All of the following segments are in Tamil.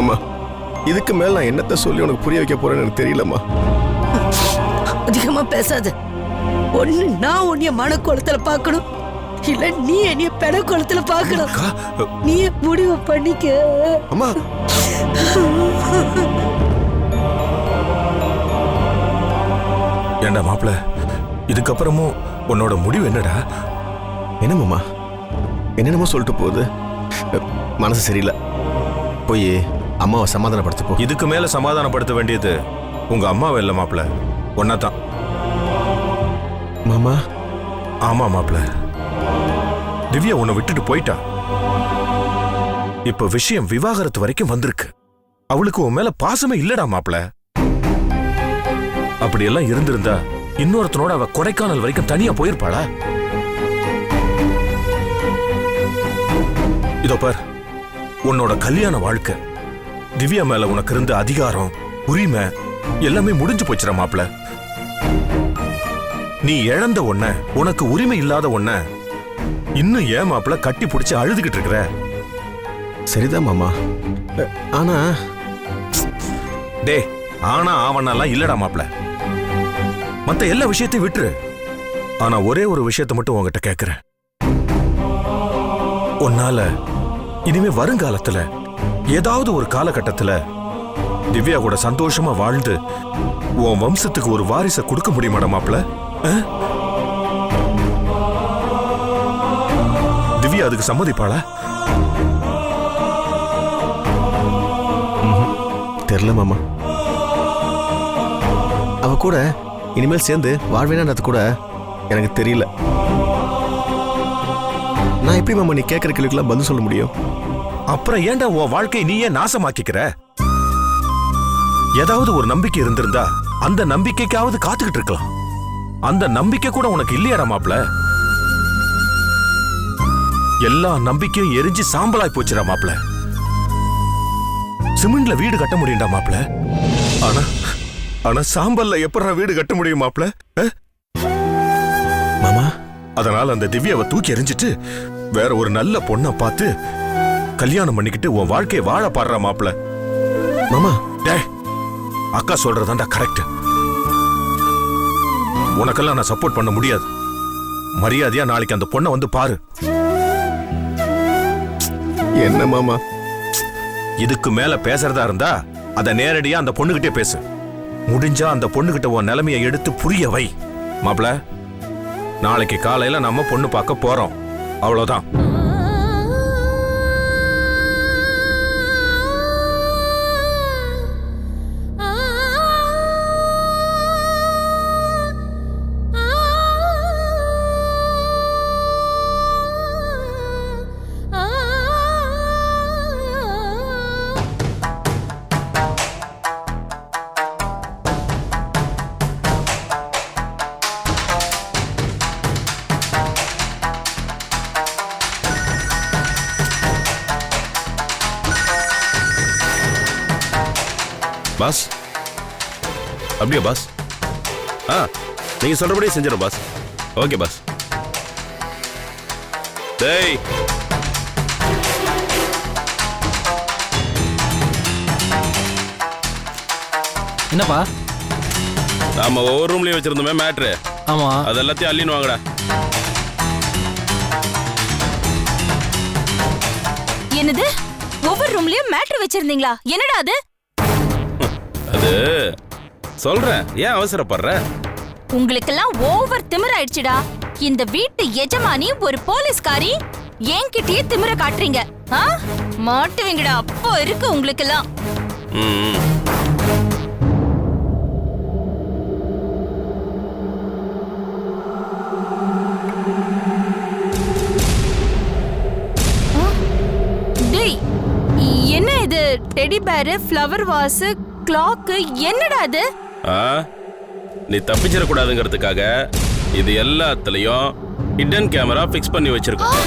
அம்மா இதுக்கு மேல நான் என்னத்த சொல்லி உனக்கு புரிய வைக்க போறேன்னு எனக்கு தெரியலம்மா. அதிகமா பேசாத. ஒண்ணு நான் உன்னைய மனக்கோலத்துல பாக்கணும், இல்ல நீ என்னைய பெணக்கோலத்துல பாக்கணும். நீ முடிவு பண்ணிக்க. அம்மா ஏண்டா மாப்பிள்ள, இதுக்கப்புறமும் உன்னோட முடிவு என்னடா? என்னம்மா என்னென்னமோ சொல்லிட்டு போகுது. மனசு சரியில்லை, போய் அம்மாவை சமாதானப்படுத்த போ. இதுக்கு மேல சமாதானப்படுத்த வேண்டியது உங்க அம்மாவை இல்ல மாப்பிள்ள, ஒன்னதான். மாமா. ஆமா மாப்பிள்ள, திவ்யா உன்னை விட்டுட்டு போயிட்டா. இப்ப விஷயம் விவாகரத்து வரைக்கும் வந்திருக்கு. அவளுக்கு உன் மேல பாசமே இல்லடா மாப்பிள்ள. அப்படியெல்லாம் இருந்திருந்தா இன்னொருத்தனோட அவ கொடைக்கானல் வரைக்கும் தனியா போயிருப்பாளா? இதோ பார், உன்னோட கல்யாண வாழ்க்கை, திவ்யா மேல உனக்கு இருந்த அதிகாரம், உரிமை எல்லாமே முடிஞ்சு போச்சுற மாப்பிள்ள. நீ இழந்த ஒன்ன, உனக்கு உரிமை இல்லாத ஒன்ன இன்னும் ஏன் மாப்பிள்ள கட்டி பிடிச்சு அழுதுகிட்டு இருக்கிற? சரிதான் மாமா, ஆனா டே ஆனா ஆவணெல்லாம் இல்லடா மாப்பிள்ள. மத்த எல்லா விஷயத்தையும் விட்டுரு. ஆனா ஒரே ஒரு விஷயத்தை மட்டும் உங்ககிட்ட கேட்கிறேன். உன்னால இனிமே வருங்காலத்துல ஏதாவது ஒரு காலகட்டத்துல திவ்யா கூட சந்தோஷமா வாழ்ந்து உன் வம்சத்துக்கு ஒரு வாரிசை கொடுக்க முடியுமாடா மாப்பிள்ள? திவ்யா அதுக்கு சம்மதிப்பாளா? தெரியல மாமா. அவ கூட இனிமேல் சேர்ந்து வாழ்வேனான்றது கூட எனக்கு தெரியல. நான் எப்படி மாமா நீ கேட்கிற கேள்விக்கெல்லாம் பதில் சொல்ல முடியும்? அப்புறம் ஏன்டா உன் வாழ்க்கையை நீயே நாசமாக்கிக்கிற? ஏதாவது ஒரு நம்பிக்கை இருந்திருந்தா அந்த நம்பிக்கைக்காவது காத்துக்கிட்டு இருக்கலாம். அந்த நம்பிக்கை கூட உனக்கு இல்லையாடா மாப்பிள்ள? எல்லா நம்பிக்கையும் எரிஞ்சு சாம்பலாய் போச்சுடா மாப்பிள்ள. சிமெண்ட்ல வீடு கட்ட முடியும்டா மாப்பிள்ள, ஆனா ஆனா சாம்பல்ல எப்படா வீடு கட்ட முடியும் மாப்பிள்ள? மாமா, அதனால அந்த திவ்யாவை தூக்கி எறிஞ்சிட்டு வேற ஒரு நல்ல பொண்ணை பார்த்து கல்யாணம் பண்ணிக்கிட்டு உன் வாழ்க்கையை வாழ பாடுற மாப்பிள்ள. மாமா, டேய், அக்கா சொல்றதாண்டா கரெக்ட். உனக்கெல்லாம் நான் சப்போர்ட் பண்ண முடியாது. மரியாதையா நாளைக்கு அந்த பொண்ணை வந்து பாரு. என்ன மாமா? இதுக்கு மேல பேசுறதா இருந்தா அத நேரடியா அந்த பொண்ணுகிட்டே பேசு. முடிஞ்சா அந்த பொண்ணுகிட்ட உன் நிலைமையை எடுத்து புரிய வை மாப்பிள. நாளைக்கு காலையில நம்ம பொண்ணு பார்க்க போறோம், அவ்வளவுதான். பாஸ், அப்படியே பாஸ்? நீங்க சொல்றபடியே செஞ்சிடும் பாஸ். Okay pass. டேய், என்னப்பா? நாம ஒவ்வொரு ரூம்லயும் வச்சிருந்தோமே மேட்ரு, ஆமா, அது எல்லாத்தையும் அள்ளின்னு வாங்கடா. என்னது? ஒவ்வொரு ரூம்லயும் மேட்ரு வச்சிருந்தீங்களா? என்னடா அது? அது சொல்றேன், ஏன் அவசரப்படுற? உங்களுக்கெல்லாம் ஓவர் திமிர ஆயிடுச்சுடா. இந்த வீட்டு எஜமானி ஒரு போலீஸ்காரி, என்கிட்டயே திமிர காட்டுறீங்க. மாட்டுவீங்கடா, அப்போ இருக்கு உங்களுக்கெல்லாம். டேய், என்ன இது? Teddy bear, flower vase, clock, என்னடா அது? நீ தப்பிச்சிடக்கூடாதுங்கிறதுக்காக இது எல்லாத்துலயும் ஹிடன் கேமரா பிக்ஸ் பண்ணி வச்சிருக்கோம்.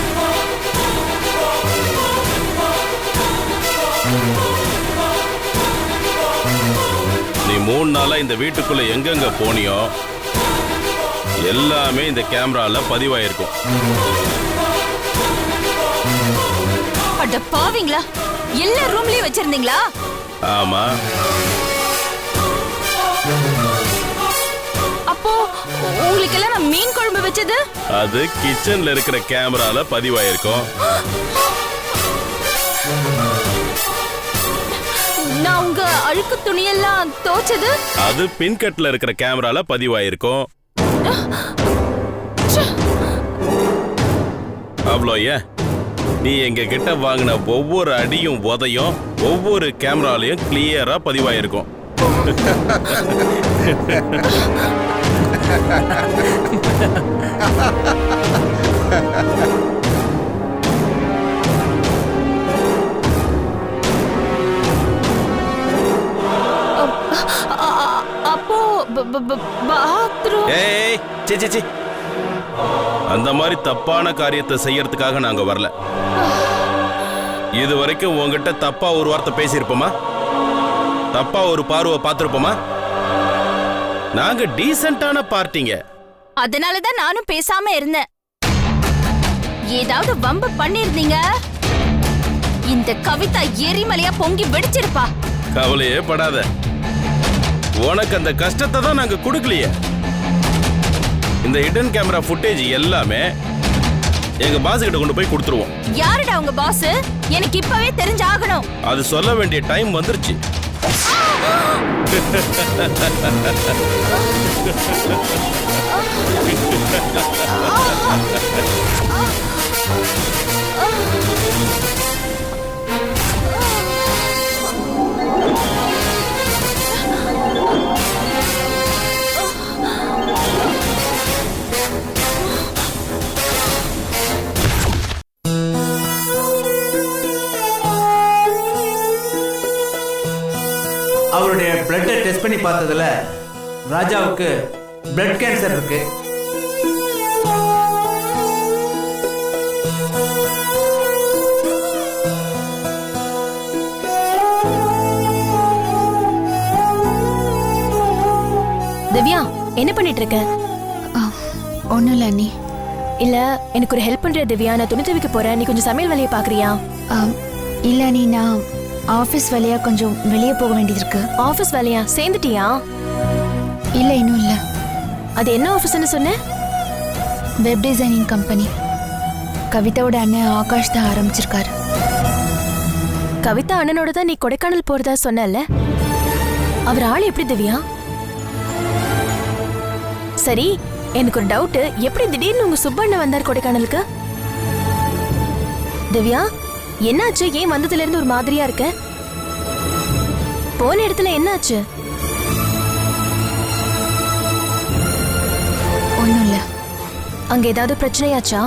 நீ 3 நாளா இந்த வீட்டுக்குள்ள எங்கெங்க போனியோ எல்லாமே இந்த கேமரால பதிவாயிருக்கும். அட அட பாவிங்களா, எல்லா ரூம்லயும் வச்சிருந்தீங்களா? ஆமா, அப்போ உங்களுக்கு எல்லாம் நான் மீன் குழம்பு வச்சது அது கிச்சன்ல இருக்கிற கேமரால பதிவாயிருக்கும். நான் உங்க அழுக்கு துணியெல்லாம் தோச்சது அது பின்கட்ல இருக்கிற கேமரால பதிவாயிருக்கும். அவ்வளோ ஏன், நீ எங்க கிட்ட வாங்கின ஒவ்வொரு அடியும் உதையும் ஒவ்வொரு கேமராலையும் கிளியரா பதிவாயிருக்கும். அப்போ பாத்ரூம் ஏய், சீ சீ சீ, அந்த மாதிரி தப்பான காரியத்தை செய்யறதுக்காக நாங்க வரல. இது வரைக்கும் உங்ககிட்ட தப்பா ஒரு வார்த்தை பேசியிருப்போமா? தப்பா ஒரு பார்வை பார்த்திருப்போமா? நாங்க டீசென்ட்டான பார்ட்டிங்க. அதனாலதான் நானும் பேசாம இருந்தேன். ஏதாவது வம்பு பண்ணிருந்தீங்க, இந்த கவிதா எரிமலையா பொங்கி வெடிச்சிருப்பா. கவலையே படாத, உனக்கு அந்த கஷ்டத்தை தான் நாங்க கொடுக்கலையே. இந்த ஹிடன் கேமரா ஃபுட்டேஜ் எல்லாமே எங்க பாஸ் கிட்ட கொண்டு போய் கொடுத்துருவோம். யாருடா உங்க பாஸ்? எனக்கு இப்பவே தெரிஞ்சாகணும். அது சொல்ல வேண்டிய டைம் வந்துருச்சு. அவருடைய பிளட்டை டெஸ்ட் பண்ணி பார்த்ததுல ராஜாவுக்கு பிளட் கேன்சர் இருக்கு. திவ்யா, என்ன பண்ணிட்டு இருக்க? ஒன்றும் இல்லை அண்ணி. இல்ல, எனக்கு ஒரு ஹெல்ப் பண்ற திவ்யா. நான் துணி துவைக்க போறேன், நீ கொஞ்சம் சமையல் வேலையை பாக்குறியா? இல்லை அண்ணி, நான் ஆஃபீஸ் வேலையாக கொஞ்சம் வெளியே போக வேண்டியது இருக்கு. ஆஃபீஸ் வேலையா? சேர்ந்துட்டியா? இல்லை, இன்னும் இல்லை. அது என்ன ஆஃபீஸ்னு சொன்ன? Web designing company. கவிதாவோட அண்ணன் ஆகாஷ் தான் ஆரம்பிச்சிருக்காரு. கவிதா அண்ணனோட தான் நீ கொடைக்கானல் போறதா சொன்னல, அவர் ஆள் எப்படி திவ்யா? சரி, எனக்கு ஒரு டவுட், எப்படி திடீர்னு உங்க சுப்பண்ண வந்தார் கொடைக்கானலுக்கு? திவ்யா, என்னாச்சு? ஏன் வந்ததுல இருந்து ஒரு மாதிரியா இருக்க? போன இடத்துல என்னாச்சு? ஒன்றும் இல்லை. அங்க ஏதாவது பிரச்சனையாச்சா?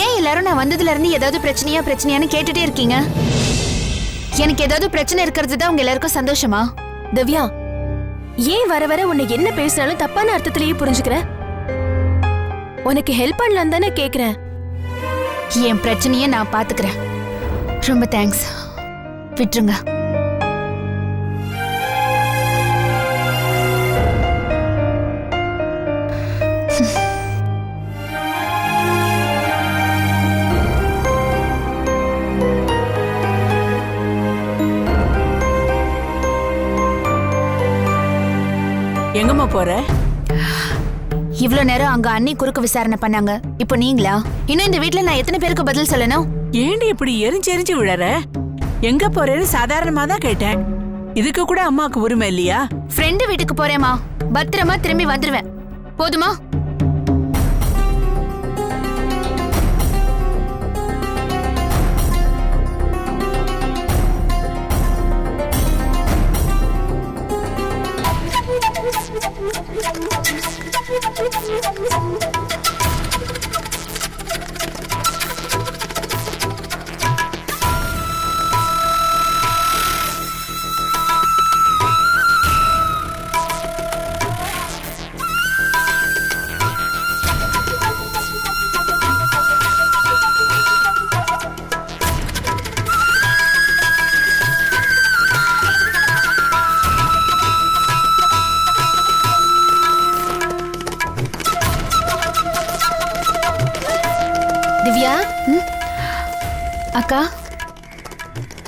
ஏன் எல்லாரும் நான் வந்ததுல இருந்து ஏதாவது பிரச்சனையான்னு கேட்டுட்டே இருக்கீங்க? எனக்கு ஏதாவது பிரச்சனை இருக்கிறது தான் உங்க எல்லாருக்கும் சந்தோஷமா? திவ்யா, ஏன் வர வர உன்னை என்ன பேசினாலும் தப்பான அர்த்தத்திலேயே புரிஞ்சுக்கிற? உனக்கு ஹெல்ப் பண்ணலாம் தானே கேக்குறேன். என் பிரச்சனையை நான் பாத்துக்கிறேன். ரொம்ப தேங்க்ஸ், விட்டுருங்க. எங்கம்மா போற? இவ்ளோ நேரம் அங்க அண்ணி குறுக்கு விசாரணை பண்ணாங்க, இப்போ நீங்களா? இன்னும் இந்த வீட்ல நான் எத்தனை பேருக்கு பதில் சொல்லணும்? ஏண்டி இப்படி எரிஞ்சு விழற? எங்க போறேன்னு சாதாரணமா தான் கேட்டேன். இதுக்கு கூட அம்மாக்கு உரிமை இல்லையா? ஃப்ரெண்டு வீட்டுக்கு போறேமா, பத்திரமா திரும்பி வந்துருவேன். போதுமா? திவ்யா, அக்கா,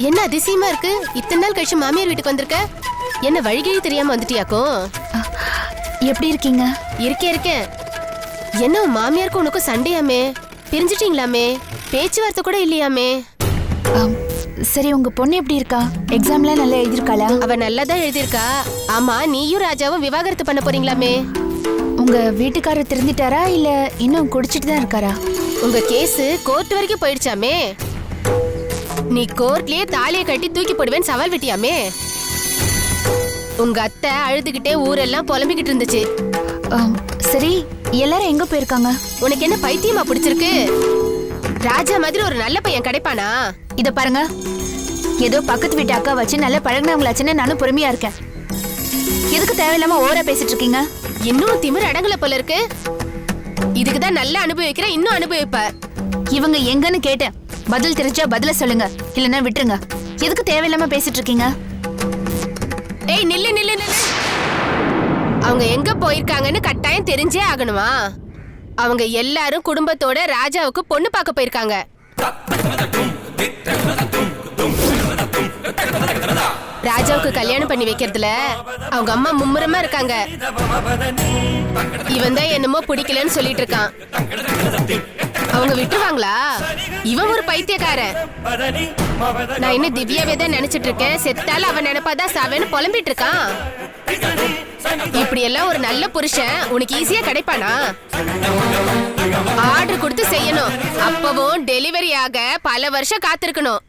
என்ன அதிசயமா இருக்கு? இத்தனை நாள் கழிச்சு மாமியார் வீட்டுக்கு வந்திருக்க. என்ன வழிகழி தெரியாம வந்துட்டியாக்கும்? எப்படி இருக்கீங்க? இருக்கேன். என்ன உன் மாமியாருக்கும் உனக்கும் சண்டையாமே? பிரிஞ்சிட்டீங்களாமே? பேச்சுவார்த்தை கூட இல்லையாமே? சரி, உங்க பொண்ணு எப்படி இருக்கா? எக்ஸாம்லாம் நல்லா எழுதிருக்காளா? அவ நல்லா தான் எழுதியிருக்கா. ஆமா, நீயும் ராஜாவும் விவாகரத்து பண்ண போறீங்களாமே? உங்க வீட்டுக்காரர் திருந்திட்டாரா இல்ல இன்னும் குடிச்சிட்டு தான் இருக்காரா? உங்க கேஸ் கோர்ட் வரைக்கும் போயிடுச்சாமே? நீ கோர்ட்லயே தாலியை கட்டி தூக்கி போடுவேன்னு சவால் விட்டியாமே? உங்க அத்தை அழுதுகிட்டே ஊரெல்லாம் புலம்பிக்கிட்டு இருந்துச்சு. சரி, எல்லாரும் எங்க போயிருக்காங்க? உனக்கு என்ன பைத்தியமா பிடிச்சிருக்கு? ராஜா மாதிரி ஒரு நல்ல பையன் கிடைப்பானா? இத பாருங்க, ஏதோ பக்கத்து வீட்டு அக்கா வச்சு நல்ல பழகினவங்களாச்சுன்னு நானும் பொறுமையா இருக்கேன். எதுக்கு தேவையில்லாம ஓவரா பேசிட்டு இருக்கீங்க? இன்னும் திமிர் அடங்கல போல இருக்கு. இதுக்குதான் நல்லா அனுபவிக்கிற, இன்னும் அனுபவிப்ப. இவங்க எங்கன்னு கேட்டேன். பதில் தெரிஞ்சா பதில சொல்லுங்க, இல்லன்னா விட்டுருங்க. எதுக்கு தேவையில்லாம பேசிட்டு இருக்கீங்க? ஏய், நில்லு நில்லு நில்லு. அவங்க எங்க போயிருக்காங்கன்னு கட்டாயம் தெரிஞ்சே ஆகணுமா? அவங்க எல்லாரும் குடும்பத்தோட ராஜாவுக்கு பொண்ணு பார்க்க போயிருக்காங்க. ராஜாவுக்கு கல்யாணம் பண்ணி வைக்கிறதுல அவங்க அம்மா மும்முரமா இருக்காங்க. இவன் தான் என்னமோ பிடிக்கலன்னு சொல்லிட்டு இருக்கான். அவங்க விட்டுருவாங்களா? இவன் ஒரு பைத்தியக்காரன். நான் இன்னும் திவ்யாவே தான் நினைச்சிட்டு இருக்கேன். செத்தால அவன் நினைப்பாதான் சாவேன்னு புலம்பிட்டு இருக்கான். இப்படி எல்லாம் ஒரு நல்ல புருஷன் உனக்கு ஈஸியா கிடைப்பானா? ஆர்டர் கொடுத்து செய்யணும். அப்பவும் டெலிவரி ஆக பல வருஷம் காத்திருக்கணும்.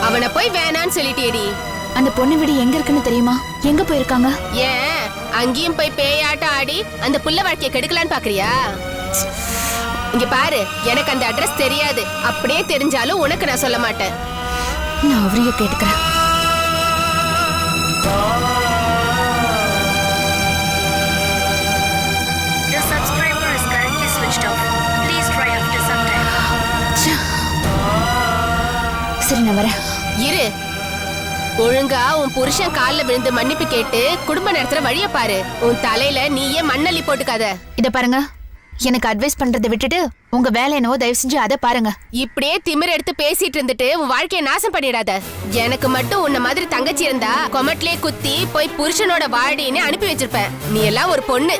அவனை போய் வேணான்னு சொல்லிட்டேடி. அந்த பொண்ணு வீடு எங்க இருக்குன்னு தெரியுமா? எங்க போயிருக்காங்க? ஏன் அங்கேயும் போய் பேயாட்டம் ஆடி அந்த புள்ள வாழ்க்கைய கெடுக்கலான்னு பாக்குறியா? இங்க பாரு, எனக்கு அந்த அட்ரஸ் தெரியாது. அப்படியே தெரிஞ்சாலும் உனக்கு நான் சொல்ல மாட்டேன். நான் அவரையே கேட்டுக்கிறேன். சரி, நான் வரேன். இரு. ஒழுங்கா உன் புருஷன் கால்ல விழுந்து மன்னிப்பு கேட்டு குடும்ப நடத்துற வழிய பாரு. உன் தலையில நீயே மண்ணள்ளி போட்டுக்காத. இத பாருங்க, எனக்கு அட்வைஸ் பண்றதை விட்டுட்டு உங்க வேலை என்னவோ தயவு செஞ்சு அதை பாருங்க. இப்படியே திமிர் எடுத்து பேசிட்டு இருந்துட்டு உன் வாழ்க்கைய நாசம் பண்ணிடாத. எனக்கு மட்டும் உன்ன மாதிரி தங்கச்சி இருந்தா கொமட்லயே குத்தி போய் புருஷனோட வாடின்னு அனுப்பி வச்சிருப்பேன். நீ எல்லாம் ஒரு பொண்ணு.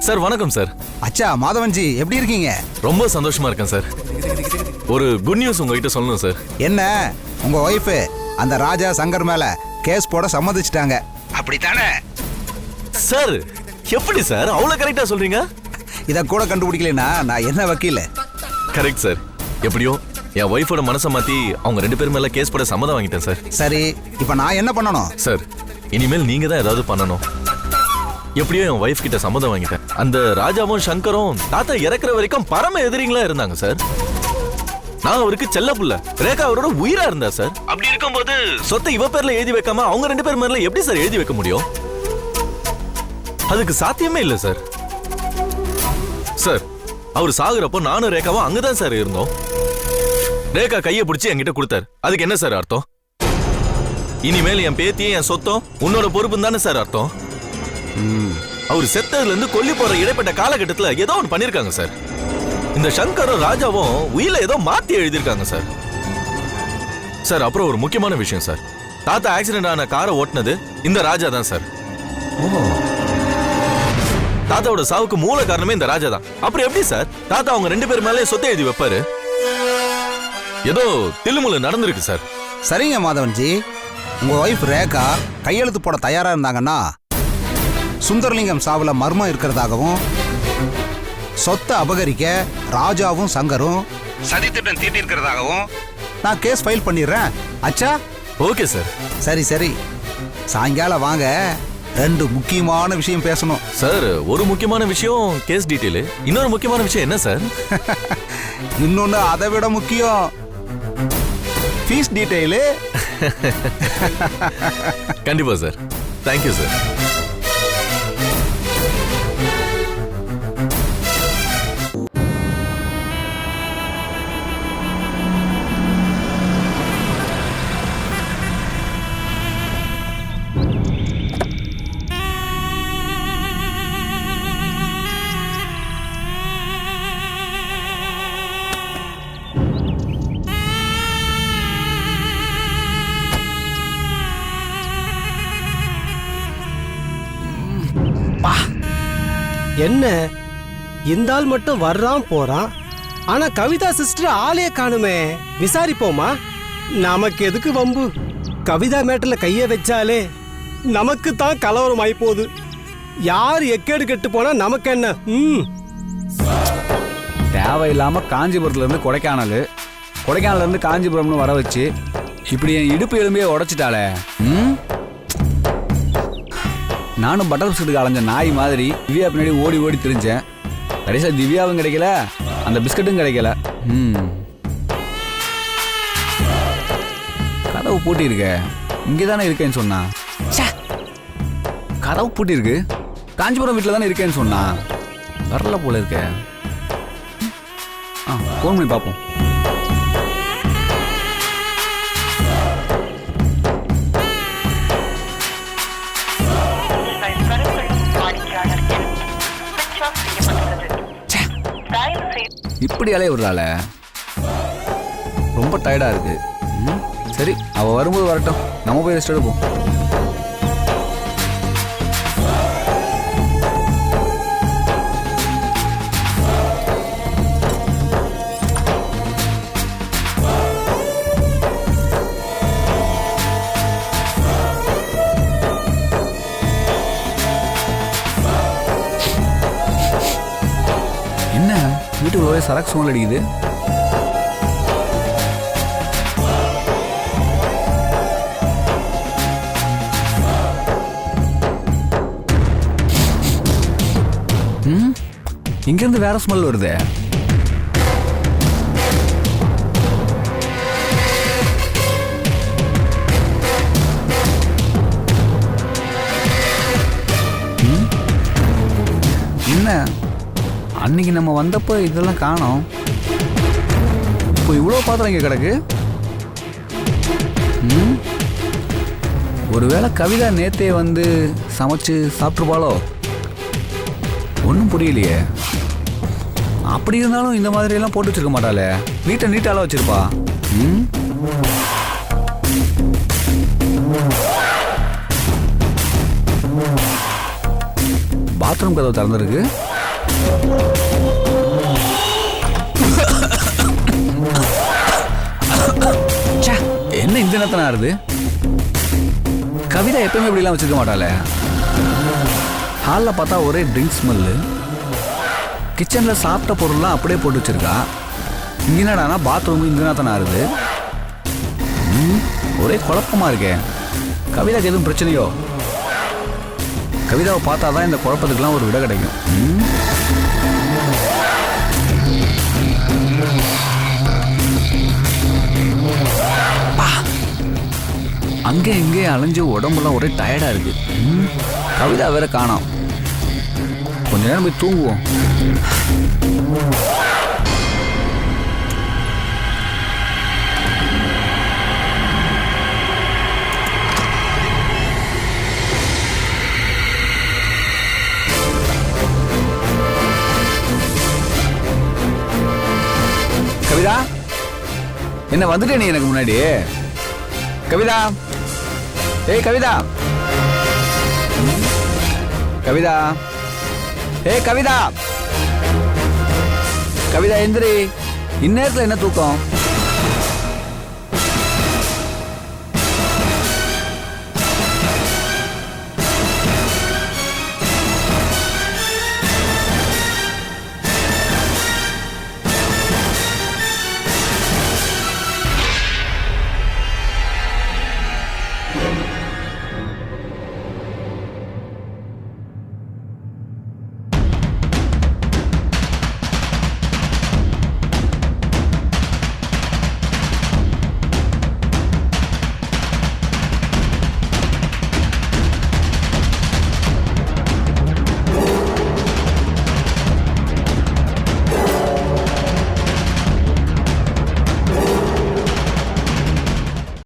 சார் வணக்கம் சார். அச்சா மாதவன்ஜி, எப்படி இருக்கீங்க? ரொம்ப சந்தோஷமா இருக்கேன் சார். ஒரு குட் நியூஸ் உங்ககிட்ட சொல்லணும் சார். என்ன, உங்க ஒய்ஃப் அந்த ராஜா சங்கர் மேல கேஸ் போட சம்மதிச்சிட்டாங்க, அப்படித்தானே? சார் எப்படி சார் அவ்வளவு கரெக்டா சொல்றீங்க? இத கூட கண்டுபிடிக்கலனா நான் என்ன வக்கீல்? Correct sir. எப்படியோ என் ஒய்ஃபோட மனசை மாத்தி அவங்க 2 பேர் மேல கேஸ் போட சம்மதம் வாங்கிட்டேன் சார். சரி, இப்போ நான் என்ன பண்ணணும்? சார் இனிமேல் நீங்க தான் ஏதாவது பண்ணணும். எப்படியோ என் ஒய்ஃப் கிட்ட சம்மதம் வாங்கிட்டேன். அந்த ராஜாவும் சங்கரும் தாத்தா இறக்குற வரைக்கும் பரம எதிரிங்களா இருந்தாங்க சார். நான் அவருக்கு செல்ல புள்ள, ரேகா அவரோட உயிரா இருந்தா சார். அப்படி இருக்கும்போது சொத்தை இவ பேர்ல எழுதி வைக்காம அவங்க 2 பேர் மேல எப்படி சார் எழுதி வைக்க முடியும்? அதுக்கு சாத்தியமே இல்ல சார். சார் அவர் சாகுறப்போ நானும் ரேகாவும் அங்கதான் சார் இருந்தோம். ரேகா கையை பிடிச்சி என்கிட்ட கொடுத்தாரு. அதுக்கு என்ன சார் அர்த்தம்? இனிமேல் என் பேத்தியும் என் சொத்தம் உன்னோட பொறுப்பு தானே சார் அர்த்தம்? அவர் செத்ததுல இருந்து கொல்லி போற இடைப்பட்ட காலகட்டத்துல ஏதோ ஒன்று பண்ணிருக்காங்க சார். இந்த சங்கரும் ராஜாவும் உயில ஏதோ மாத்தி எழுதியிருக்காங்க சார். சார் அப்புறம் ஒரு முக்கியமான விஷயம் சார். தாத்தா ஆக்சிடென்ட் ஆன காரை ஓட்டுனது இந்த ராஜா தான் சார். தாத்தாவோட சாவுக்கு மூல காரணமே இந்த ராஜா தான். அப்புறம் எப்படி சார் தாத்தா அவங்க 2 பேர் மேலே சொத்தை எழுதி வைப்பாரு? ஏதோ தில்லுமுள்ளு நடந்திருக்கு சார். சரிங்க மாதவன்ஜி, உங்க ஒய்ஃப் ரேகா கையெழுத்து போட தயாரா இருந்தாங்கன்னா சுந்தரலிங்கம் சாவுல மர்மம் இருக்கிறதாகவும் சொத்தை அபகரிக்க ராஜாவும் சங்கரும் சதித்திட்டம் தீட்டி இருக்கிறதாகவும் நான் கேஸ் ஃபைல் பண்ணிடுறேன். அச்சா? Okay sir. சரி சரி, சாயங்காலம் வாங்க, 2 முக்கியமான விஷயம் பேசணும். சார் ஒரு முக்கியமான விஷயம் கேஸ் டீட்டெயில், இன்னொரு முக்கியமான விஷயம் என்ன சார்? இன்னொன்னு அதை விட முக்கியம், ஃபீஸ் டீட்டெயிலு. கண்டிப்பா சார். Thank you sir. என்ன இந்த ஆள் மட்டும் வர்றான் போறான், ஆனா கவிதா சிஸ்டர் ஆளே காணுமே. விசாரிப்போமா? நமக்கு எதுக்கு வம்பு? கவிதா மேட்டர்ல கைய வச்சாலே நமக்கு தான் கலவரம் ஆயி போகுது. யார் எக்கேடு கெட்டு போனா நமக்கு என்ன? தேவையில்லாம காஞ்சிபுரத்துல இருந்து கொடைக்கானல், கொடைக்கானல்ல இருந்து காஞ்சிபுரம்னு வர வச்சு இப்படி என் இடுப்பு எலும்பையே உடைச்சிட்டாளே. நானும் பட்டர் பிஸ்கட்டுக்கு அலைஞ்ச நாய் மாதிரி திவ்யா பின்னாடி ஓடி ஓடி திரிஞ்சேன். கடைசியா திவ்யாவும் கிடைக்கல, அந்த பிஸ்கட்டும் கிடைக்கல. கதவு பூட்டி இருக்க, இங்கதானே இருக்கேன்னு சொன்னா. கதவு பூட்டி இருக்கு, காஞ்சிபுரம் வீட்டில் தானே இருக்கேன்னு சொன்னா. வரல போல இருக்க. ஃபோன் பண்ணி பார்ப்போம். இப்படி அலைய விடுறாள, ரொம்ப டயர்டா இருக்கு. சரி, அவ வரும்போது வரட்டும், நம்ம போய் ரெஸ்ட் எடுப்போம். என்ன வீட்டுக்கு ஒரே சரக்கு சூழல் அடிக்குது? இங்கிருந்து வேற ஸ்மெல் வருது. என்ன அன்னைக்கு நம்ம வந்தப்போ இதெல்லாம் காணோம், இப்போ இவ்வளோ பாத்திரம் இங்கே கிடக்கு. ஒருவேளை கவிதா நேத்தே வந்து சமைச்சு சாப்பிட்டுருப்பாளோ? ஒன்றும் புரியலையே. அப்படி இருந்தாலும் இந்த மாதிரி எல்லாம் போட்டு வச்சிருக்க மாட்டாளே, வீட்டை நீட்டால வச்சிருப்பா. பாத்ரூம் கதவு திறந்துருக்கு. என்ன இந்த நேரத்தினா ஆறுது? கவிதா எப்பவுமே இப்படிலாம் வச்சிருக்க மாட்டாளே. ஹாலில் பார்த்தா ஒரே ட்ரிங்க் ஸ்மெல்லு, கிச்சனில் சாப்பிட்ட பொருள்லாம் அப்படியே போட்டு வச்சிருக்கா. இங்கே என்னடானா பாத்ரூம் இந்த நேரத்தினா ஆறுது. ஒரே குழப்பமா இருக்கே. கவிதாக்கு எதுவும் பிரச்சனையோ? கவிதாவை பார்த்தா தான் இந்த குழப்பத்துக்கெல்லாம் ஒரு விட கிடைக்கும். அங்கே இங்கே அலைஞ்சு உடம்புலாம் ஒரே டயர்டா இருக்கு. கவிதா வேற காணோம். கொஞ்ச நேரம் போய் தூங்குவோம். கவிதா, என்ன வந்துட்டே நீ எனக்கு முன்னாடி? கவிதா, ஏய் கவிதா, கவிதா, ஏய் கவிதா, கவிதா எந்திரி. இந்நேரத்தில் என்ன தூக்கம்?